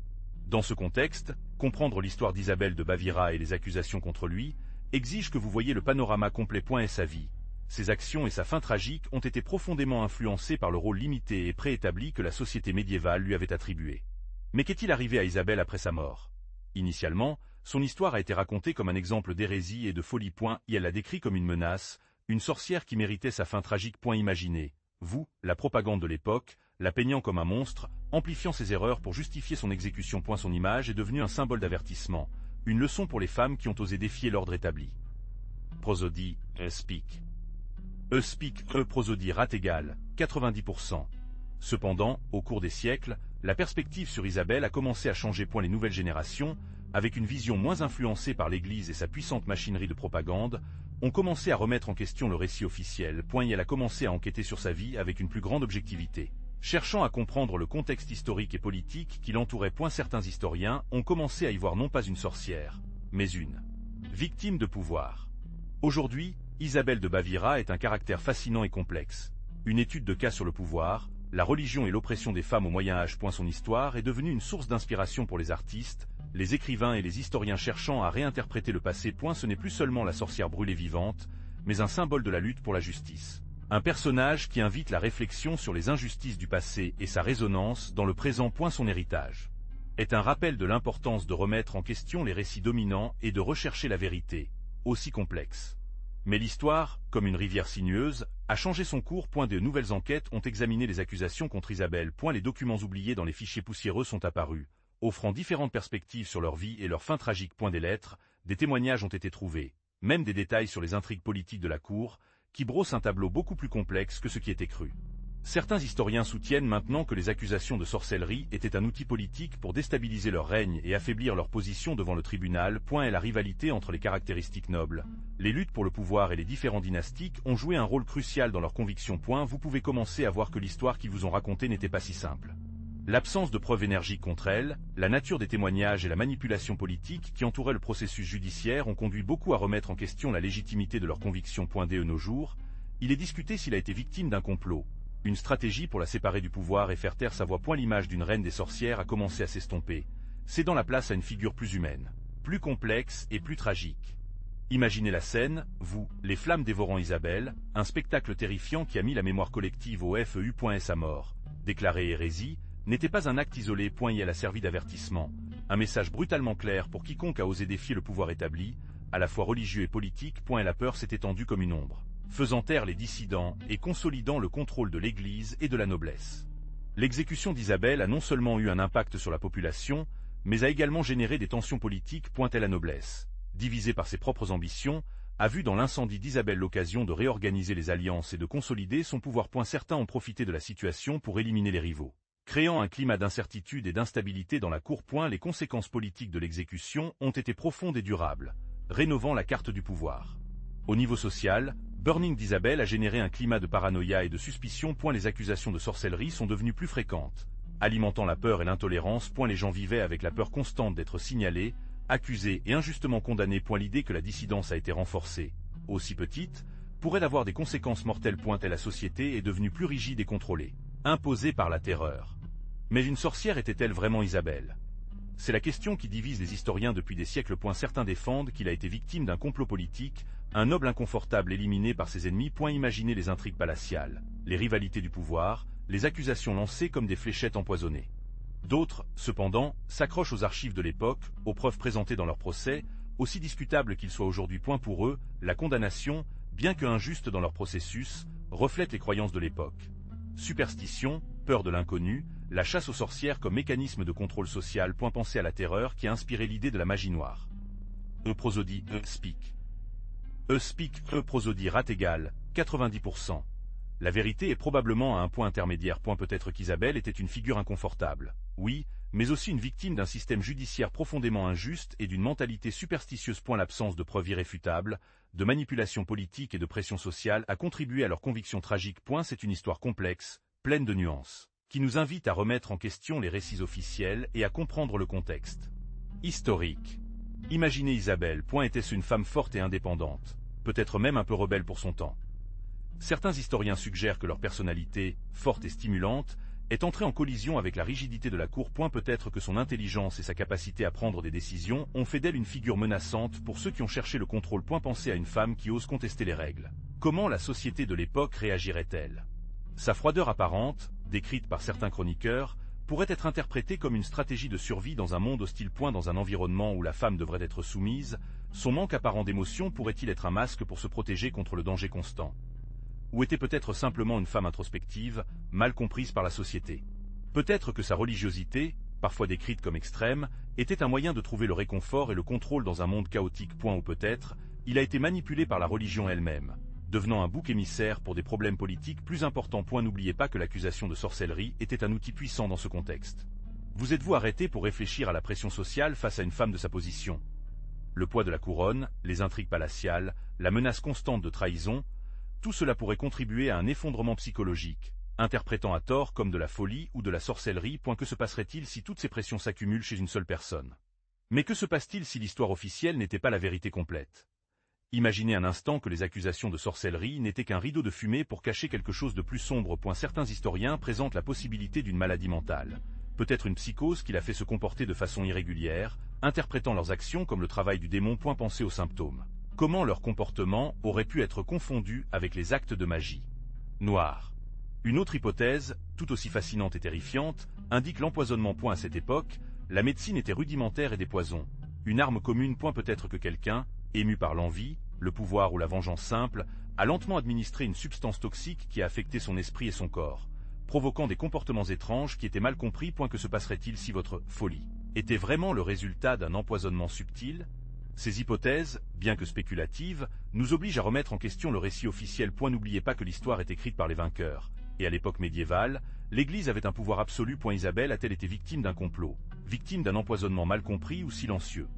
Dans ce contexte, comprendre l'histoire d'Isabelle de Baviera et les accusations contre lui exige que vous voyiez le panorama complet. Et sa vie, ses actions et sa fin tragique ont été profondément influencés par le rôle limité et préétabli que la société médiévale lui avait attribué. Mais qu'est-il arrivé à Isabelle après sa mort? Initialement, son histoire a été racontée comme un exemple d'hérésie et de folie. Et elle l'a décrit comme une menace, une sorcière qui méritait sa fin tragique. Imaginez, vous, la propagande de l'époque, la peignant comme un monstre, amplifiant ses erreurs pour justifier son exécution. Son image est devenue un symbole d'avertissement, une leçon pour les femmes qui ont osé défier l'ordre établi. Prosodie, speak. Prosodie rate égale 90%. Cependant, au cours des siècles, la perspective sur Isabelle a commencé à changer. Les nouvelles générations, avec une vision moins influencée par l'Église et sa puissante machinerie de propagande, ont commencé à remettre en question le récit officiel. Et elle a commencé à enquêter sur sa vie avec une plus grande objectivité, cherchant à comprendre le contexte historique et politique qui l'entourait. Certains historiens ont commencé à y voir non pas une sorcière, mais une victime de pouvoir. Aujourd'hui, Isabelle de Baviera est un caractère fascinant et complexe. Une étude de cas sur le pouvoir, la religion et l'oppression des femmes au Moyen-Âge. Son histoire est devenue une source d'inspiration pour les artistes, les écrivains et les historiens cherchant à réinterpréter le passé. Ce n'est plus seulement la sorcière brûlée vivante, mais un symbole de la lutte pour la justice. Un personnage qui invite la réflexion sur les injustices du passé et sa résonance dans le présent. Son héritage est un rappel de l'importance de remettre en question les récits dominants et de rechercher la vérité, aussi complexe. Mais l'histoire, comme une rivière sinueuse, a changé son cours. De nouvelles enquêtes ont examiné les accusations contre Isabelle. Les documents oubliés dans les fichiers poussiéreux sont apparus, offrant différentes perspectives sur leur vie et leur fin tragique. Des lettres, des témoignages ont été trouvés, même des détails sur les intrigues politiques de la cour, qui brossent un tableau beaucoup plus complexe que ce qui était cru. Certains historiens soutiennent maintenant que les accusations de sorcellerie étaient un outil politique pour déstabiliser leur règne et affaiblir leur position devant le tribunal. Et la rivalité entre les caractéristiques nobles, les luttes pour le pouvoir et les différents dynastiques ont joué un rôle crucial dans leurs convictions. Vous pouvez commencer à voir que l'histoire qu'ils vous ont racontée n'était pas si simple. L'absence de preuves énergiques contre elle, la nature des témoignages et la manipulation politique qui entourait le processus judiciaire ont conduit beaucoup à remettre en question la légitimité de leurs convictions. De nos jours, il est discuté s'il a été victime d'un complot, une stratégie pour la séparer du pouvoir et faire taire sa voix. L'image d'une reine des sorcières a commencé à s'estomper, cédant la place à une figure plus humaine, plus complexe et plus tragique. Imaginez la scène, vous, les flammes dévorant Isabelle, un spectacle terrifiant qui a mis la mémoire collective au FEU. Sa mort, déclarée hérésie, n'était pas un acte isolé. Et elle a servi d'avertissement, un message brutalement clair pour quiconque a osé défier le pouvoir établi, à la fois religieux et politique. La peur s'est étendue comme une ombre, faisant taire les dissidents et consolidant le contrôle de l'Église et de la noblesse. L'exécution d'Isabelle a non seulement eu un impact sur la population, mais a également généré des tensions politiques. La noblesse, divisée par ses propres ambitions, a vu dans l'incendie d'Isabelle l'occasion de réorganiser les alliances et de consolider son pouvoir. Certains ont profité de la situation pour éliminer les rivaux, créant un climat d'incertitude et d'instabilité dans la cour. Les conséquences politiques de l'exécution ont été profondes et durables, rénovant la carte du pouvoir. Au niveau social, Burning d'Isabelle a généré un climat de paranoïa et de suspicion. Les accusations de sorcellerie sont devenues plus fréquentes, alimentant la peur et l'intolérance. Les gens vivaient avec la peur constante d'être signalés, accusés et injustement condamnés. L'idée que la dissidence a été renforcée, aussi petite, pourrait avoir des conséquences mortelles. La société est devenue plus rigide et contrôlée, imposée par la terreur. Mais une sorcière était-elle vraiment Isabelle? C'est la question qui divise les historiens depuis des siècles. Certains défendent qu'il a été victime d'un complot politique, un noble inconfortable éliminé par ses ennemis. Imaginez les intrigues palatiales, les rivalités du pouvoir, les accusations lancées comme des fléchettes empoisonnées. D'autres, cependant, s'accrochent aux archives de l'époque, aux preuves présentées dans leur procès, aussi discutables qu'ils soient aujourd'hui. Pour eux, la condamnation, bien que injuste dans leur processus, reflète les croyances de l'époque. Superstition, peur de l'inconnu, la chasse aux sorcières comme mécanisme de contrôle social. Pensez à la terreur qui a inspiré l'idée de la magie noire. Prosodie, speak. Speak, prosodie rate égale 90%. La vérité est probablement à un point intermédiaire. Peut-être qu'Isabelle était une figure inconfortable, oui, mais aussi une victime d'un système judiciaire profondément injuste et d'une mentalité superstitieuse. L'absence de preuves irréfutables, de manipulation politique et de pression sociale a contribué à leur conviction tragique. C'est une histoire complexe, pleine de nuances, qui nous invite à remettre en question les récits officiels et à comprendre le contexte historique. Imaginez Isabelle. Était-ce une femme forte et indépendante, peut-être même un peu rebelle pour son temps? Certains historiens suggèrent que leur personnalité, forte et stimulante, est entrée en collision avec la rigidité de la cour. Peut-être que son intelligence et sa capacité à prendre des décisions ont fait d'elle une figure menaçante pour ceux qui ont cherché le contrôle. Pensez à une femme qui ose contester les règles. Comment la société de l'époque réagirait-elle? Sa froideur apparente, décrite par certains chroniqueurs, pourrait être interprétée comme une stratégie de survie dans un monde hostile. Dans un environnement où la femme devrait être soumise, son manque apparent d'émotion pourrait-il être un masque pour se protéger contre le danger constant? Ou était peut-être simplement une femme introspective, mal comprise par la société? Peut-être que sa religiosité, parfois décrite comme extrême, était un moyen de trouver le réconfort et le contrôle dans un monde chaotique. Ou peut-être, il a été manipulé par la religion elle-même, devenant un bouc émissaire pour des problèmes politiques plus importants. N'oubliez pas que l'accusation de sorcellerie était un outil puissant dans ce contexte. Vous êtes-vous arrêté pour réfléchir à la pression sociale face à une femme de sa position? Le poids de la couronne, les intrigues palatiales, la menace constante de trahison, tout cela pourrait contribuer à un effondrement psychologique, interprétant à tort comme de la folie ou de la sorcellerie. Que se passerait-il si toutes ces pressions s'accumulent chez une seule personne? Mais que se passe-t-il si l'histoire officielle n'était pas la vérité complète? Imaginez un instant que les accusations de sorcellerie n'étaient qu'un rideau de fumée pour cacher quelque chose de plus sombre. Certains historiens présentent la possibilité d'une maladie mentale, peut-être une psychose qui l'a fait se comporter de façon irrégulière, interprétant leurs actions comme le travail du démon. Pensez aux symptômes. Comment leur comportement aurait pu être confondu avec les actes de magie noire? Une autre hypothèse, tout aussi fascinante et terrifiante, indique l'empoisonnement. À cette époque, la médecine était rudimentaire et des poisons, une arme commune. Peut-être que quelqu'un, ému par l'envie, le pouvoir ou la vengeance simple, a lentement administré une substance toxique qui a affecté son esprit et son corps, provoquant des comportements étranges qui étaient mal compris. Que se passerait-il si votre folie était vraiment le résultat d'un empoisonnement subtil? Ces hypothèses, bien que spéculatives, nous obligent à remettre en question le récit officiel. N'oubliez pas que l'histoire est écrite par les vainqueurs, et à l'époque médiévale, l'Église avait un pouvoir absolu. Isabelle a-t-elle été victime d'un complot, victime d'un empoisonnement mal compris ou silencieux?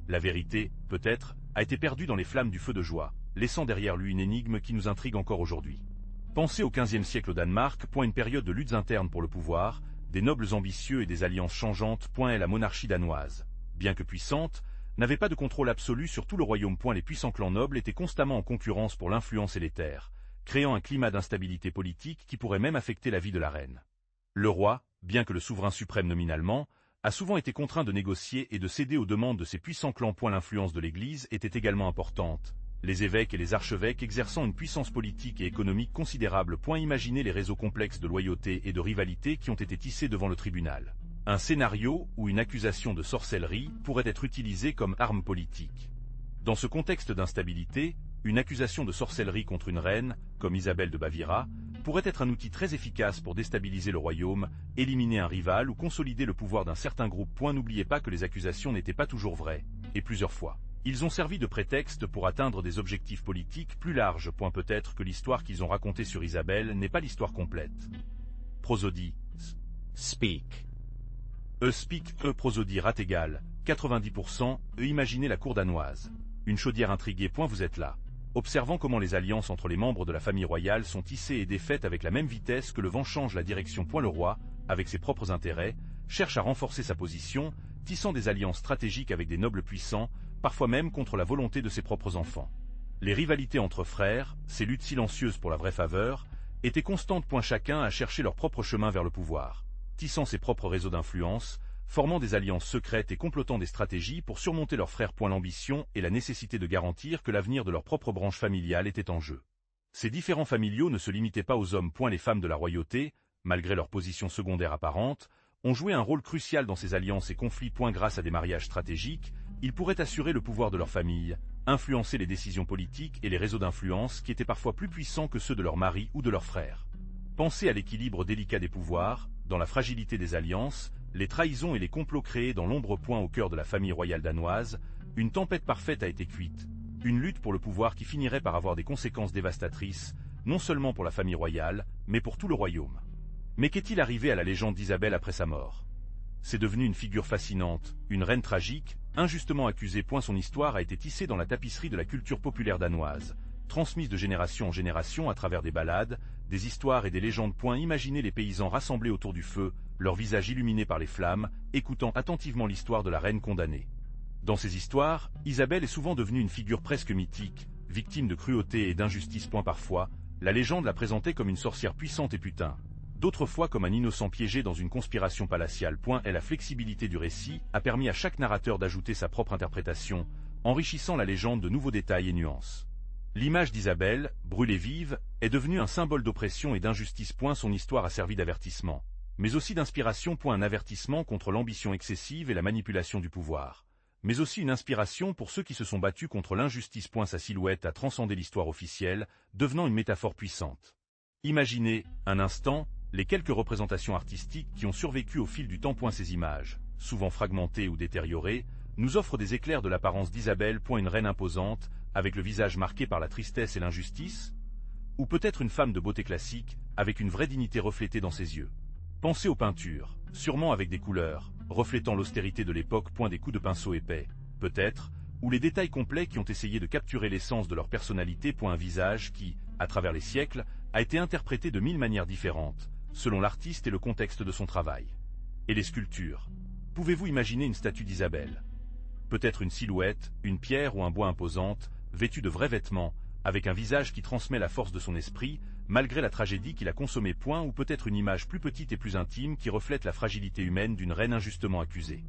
La vérité, peut-être, a été perdue dans les flammes du feu de joie, laissant derrière lui une énigme qui nous intrigue encore aujourd'hui. Pensez au XVe siècle au Danemark. Une période de luttes internes pour le pouvoir, des nobles ambitieux et des alliances changeantes. Et la monarchie danoise, bien que puissante, n'avait pas de contrôle absolu sur tout le royaume. Les puissants clans nobles étaient constamment en concurrence pour l'influence et les terres, créant un climat d'instabilité politique qui pourrait même affecter la vie de la reine. Le roi, bien que le souverain suprême nominalement, a souvent été contraint de négocier et de céder aux demandes de ces puissants clans. L'influence de l'Église était également importante, les évêques et les archevêques exerçant une puissance politique et économique considérable. Imaginez les réseaux complexes de loyauté et de rivalité qui ont été tissés devant le tribunal. Un scénario où une accusation de sorcellerie pourrait être utilisée comme arme politique. Dans ce contexte d'instabilité, une accusation de sorcellerie contre une reine, comme Isabelle de Baviera, pourrait être un outil très efficace pour déstabiliser le royaume, éliminer un rival ou consolider le pouvoir d'un certain groupe. N'oubliez pas que les accusations n'étaient pas toujours vraies, et plusieurs fois, ils ont servi de prétexte pour atteindre des objectifs politiques plus larges. Peut-être que l'histoire qu'ils ont racontée sur Isabelle n'est pas l'histoire complète. Prosodie. Speak. Speak, prosodie rate égale 90%. Imaginez la cour danoise. Une chaudière intriguée. Vous êtes là. observant comment les alliances entre les membres de la famille royale sont tissées et défaites avec la même vitesse que le vent change la direction. Le roi, avec ses propres intérêts, cherche à renforcer sa position, tissant des alliances stratégiques avec des nobles puissants, parfois même contre la volonté de ses propres enfants. Les rivalités entre frères, ces luttes silencieuses pour la vraie faveur, étaient constantes. Chacun à chercher leur propre chemin vers le pouvoir, tissant ses propres réseaux d'influence, formant des alliances secrètes et complotant des stratégies pour surmonter leurs frères. L'ambition et la nécessité de garantir que l'avenir de leur propre branche familiale était en jeu. Ces différents familiaux ne se limitaient pas aux hommes. Les femmes de la royauté, malgré leur position secondaire apparente, ont joué un rôle crucial dans ces alliances et conflits. Grâce à des mariages stratégiques, ils pourraient assurer le pouvoir de leur famille, influencer les décisions politiques et les réseaux d'influence qui étaient parfois plus puissants que ceux de leurs maris ou de leurs frères. Pensez à l'équilibre délicat des pouvoirs, dans la fragilité des alliances, les trahisons et les complots créés dans l'ombre. Au cœur de la famille royale danoise, une tempête parfaite a été cuite, une lutte pour le pouvoir qui finirait par avoir des conséquences dévastatrices, non seulement pour la famille royale, mais pour tout le royaume. Mais qu'est-il arrivé à la légende d'Isabelle après sa mort? C'est devenu une figure fascinante, une reine tragique, injustement accusée. Son histoire a été tissée dans la tapisserie de la culture populaire danoise, transmise de génération en génération à travers des ballades, des histoires et des légendes. Imaginez les paysans rassemblés autour du feu, leurs visages illuminés par les flammes, écoutant attentivement l'histoire de la reine condamnée. Dans ces histoires, Isabelle est souvent devenue une figure presque mythique, victime de cruauté et d'injustice. Parfois, la légende la présentait comme une sorcière puissante et putain, d'autres fois comme un innocent piégé dans une conspiration palatiale. Et la flexibilité du récit a permis à chaque narrateur d'ajouter sa propre interprétation, enrichissant la légende de nouveaux détails et nuances. L'image d'Isabelle, brûlée vive, est devenue un symbole d'oppression et d'injustice. Son histoire a servi d'avertissement, mais aussi d'inspiration. Un avertissement contre l'ambition excessive et la manipulation du pouvoir, mais aussi une inspiration pour ceux qui se sont battus contre l'injustice. Sa silhouette a transcendé l'histoire officielle, devenant une métaphore puissante. Imaginez, un instant, les quelques représentations artistiques qui ont survécu au fil du temps. Ces images, souvent fragmentées ou détériorées, nous offrent des éclairs de l'apparence d'Isabelle. Une reine imposante, avec le visage marqué par la tristesse et l'injustice? Ou peut-être une femme de beauté classique, avec une vraie dignité reflétée dans ses yeux? Pensez aux peintures, sûrement avec des couleurs, reflétant l'austérité de l'époque. Des coups de pinceau épais, peut-être, ou les détails complets qui ont essayé de capturer l'essence de leur personnalité. Un visage qui, à travers les siècles, a été interprété de 1000 manières différentes, selon l'artiste et le contexte de son travail. Et les sculptures? Pouvez-vous imaginer une statue d'Isabelle? Peut-être une silhouette, une pierre ou un bois imposante, vêtue de vrais vêtements, avec un visage qui transmet la force de son esprit, malgré la tragédie qu'il a consommée. Ou peut-être une image plus petite et plus intime qui reflète la fragilité humaine d'une reine injustement accusée.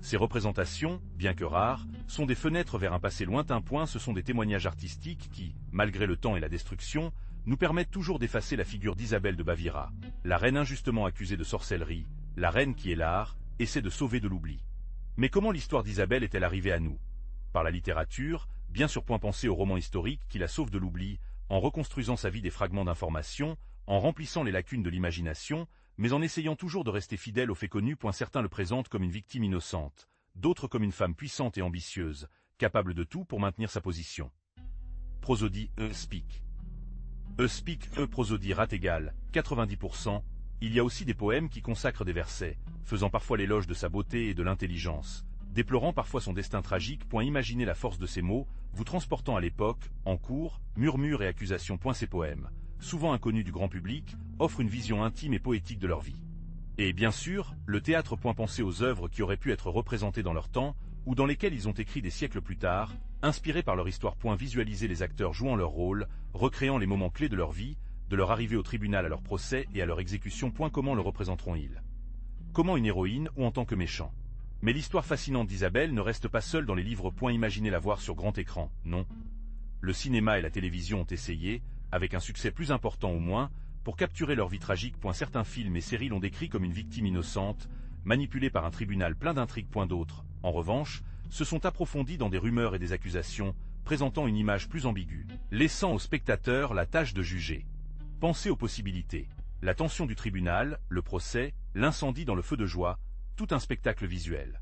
Ces représentations, bien que rares, sont des fenêtres vers un passé lointain. Ce sont des témoignages artistiques qui, malgré le temps et la destruction, nous permettent toujours d'effacer la figure d'Isabelle de Baviera, la reine injustement accusée de sorcellerie, la reine qui est l'art, essaie de sauver de l'oubli. Mais comment l'histoire d'Isabelle est-elle arrivée à nous? Par la littérature, bien sûr. Pensez au roman historique qui la sauve de l'oubli, en reconstruisant sa vie des fragments d'informations, en remplissant les lacunes de l'imagination, mais en essayant toujours de rester fidèle aux faits connus. Certains le présentent comme une victime innocente, d'autres comme une femme puissante et ambitieuse, capable de tout pour maintenir sa position. Prosodie, speak. Speak, prosodie rat égale 90%. Il y a aussi des poèmes qui consacrent des versets, faisant parfois l'éloge de sa beauté et de l'intelligence, déplorant parfois son destin tragique. Imaginez la force de ces mots, vous transportant à l'époque, en cours, murmures et accusations. Ces poèmes, souvent inconnus du grand public, offrent une vision intime et poétique de leur vie. Et bien sûr, le théâtre. Pensez aux œuvres qui auraient pu être représentées dans leur temps, ou dans lesquelles ils ont écrit des siècles plus tard, inspirés par leur histoire. Visualisez les acteurs jouant leur rôle, recréant les moments clés de leur vie, de leur arrivée au tribunal à leur procès et à leur exécution. Comment le représenteront-ils? Comment une héroïne ou en tant que méchant? Mais l'histoire fascinante d'Isabelle ne reste pas seule dans les livres. Imaginez la voir sur grand écran, non? Le cinéma et la télévision ont essayé, avec un succès plus important ou moins, pour capturer leur vie tragique. Certains films et séries l'ont décrit comme une victime innocente, manipulée par un tribunal plein d'intrigues. D'autres, en revanche, se sont approfondis dans des rumeurs et des accusations, présentant une image plus ambiguë, laissant aux spectateurs la tâche de juger. Pensez aux possibilités. La tension du tribunal, le procès, l'incendie dans le feu de joie, tout un spectacle visuel.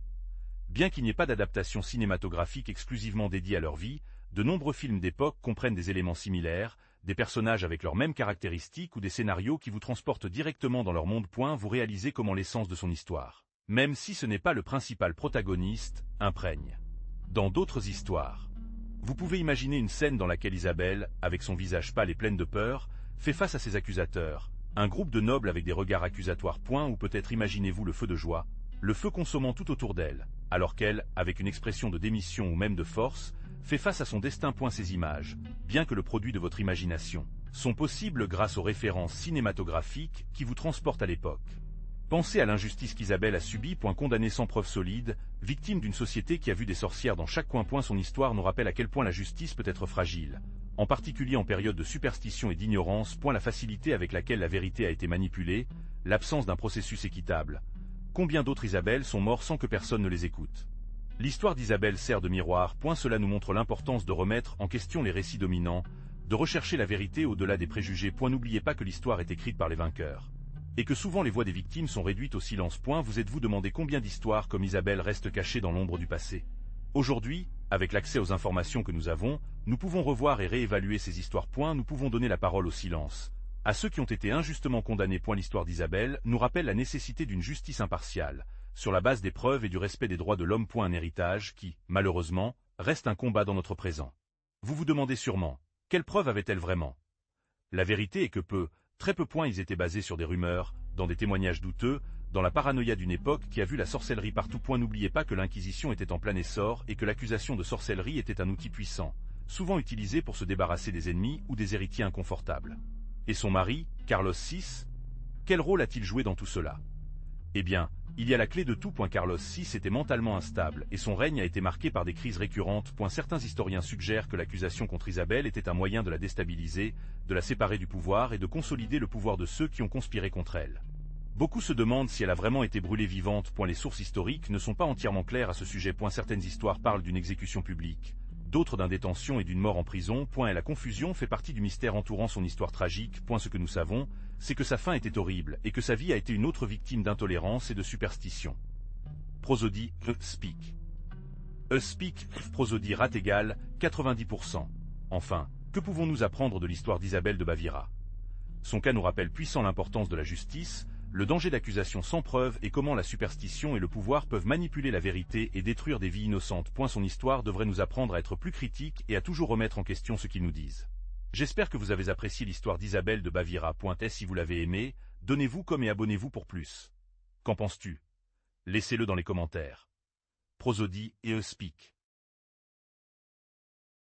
Bien qu'il n'y ait pas d'adaptation cinématographique exclusivement dédiée à leur vie, de nombreux films d'époque comprennent des éléments similaires, des personnages avec leurs mêmes caractéristiques ou des scénarios qui vous transportent directement dans leur monde. Vous réalisez comment l'essence de son histoire, même si ce n'est pas le principal protagoniste, imprègne. Dans d'autres histoires, Vous pouvez imaginer une scène dans laquelle Isabelle, avec son visage pâle et pleine de peur, fait face à ses accusateurs, un groupe de nobles avec des regards accusatoires. Ou peut-être imaginez-vous le feu de joie, le feu consommant tout autour d'elle, alors qu'elle, avec une expression de démission ou même de force, fait face à son destin. Ces images, bien que le produit de votre imagination, sont possibles grâce aux références cinématographiques qui vous transportent à l'époque. Pensez à l'injustice qu'Isabelle a subie. Condamnée sans preuve solide, victime d'une société qui a vu des sorcières dans chaque coin. Son histoire nous rappelle à quel point la justice peut être fragile, en particulier en période de superstition et d'ignorance. La facilité avec laquelle la vérité a été manipulée, l'absence d'un processus équitable. Combien d'autres Isabelles sont morts sans que personne ne les écoute? L'histoire d'Isabelle sert de miroir. Cela nous montre l'importance de remettre en question les récits dominants, de rechercher la vérité au-delà des préjugés. N'oubliez pas que l'histoire est écrite par les vainqueurs, et que souvent les voix des victimes sont réduites au silence. Vous êtes-vous demandé combien d'histoires comme Isabelle restent cachées dans l'ombre du passé? Aujourd'hui, avec l'accès aux informations que nous avons, nous pouvons revoir et réévaluer ces histoires. Nous pouvons donner la parole au silence, à ceux qui ont été injustement condamnés. L'histoire d'Isabelle nous rappelle la nécessité d'une justice impartiale, sur la base des preuves et du respect des droits de l'homme. Un héritage qui, malheureusement, reste un combat dans notre présent. Vous vous demandez sûrement, quelles preuves avait-elle vraiment? La vérité est que très peu. Ils étaient basés sur des rumeurs, dans des témoignages douteux, dans la paranoïa d'une époque qui a vu la sorcellerie partout. N'oubliez pas que l'Inquisition était en plein essor et que l'accusation de sorcellerie était un outil puissant, souvent utilisé pour se débarrasser des ennemis ou des héritiers inconfortables. Et son mari, Carlos VI, quel rôle a-t-il joué dans tout cela? Eh bien, il y a la clé de tout. Carlos VI était mentalement instable et son règne a été marqué par des crises récurrentes. Certains historiens suggèrent que l'accusation contre Isabelle était un moyen de la déstabiliser, de la séparer du pouvoir et de consolider le pouvoir de ceux qui ont conspiré contre elle. Beaucoup se demandent si elle a vraiment été brûlée vivante. Les sources historiques ne sont pas entièrement claires à ce sujet. Certaines histoires parlent d'une exécution publique, d'autres d'une détention et d'une mort en prison. Et la confusion fait partie du mystère entourant son histoire tragique. Ce que nous savons, c'est que sa fin était horrible et que sa vie a été une autre victime d'intolérance et de superstition. Prosodie, speak. Speak, prosodie rat égale 90%. Enfin, que pouvons-nous apprendre de l'histoire d'Isabelle de Baviera? Son cas nous rappelle puissant l'importance de la justice, le danger d'accusation sans preuve et comment la superstition et le pouvoir peuvent manipuler la vérité et détruire des vies innocentes. Son histoire devrait nous apprendre à être plus critiques et à toujours remettre en question ce qu'ils nous disent. J'espère que vous avez apprécié l'histoire d'Isabelle de Baviera. Si vous l'avez aimé, donnez-vous comme et abonnez-vous pour plus. Qu'en penses-tu? Laissez-le dans les commentaires. Prosodie et speak.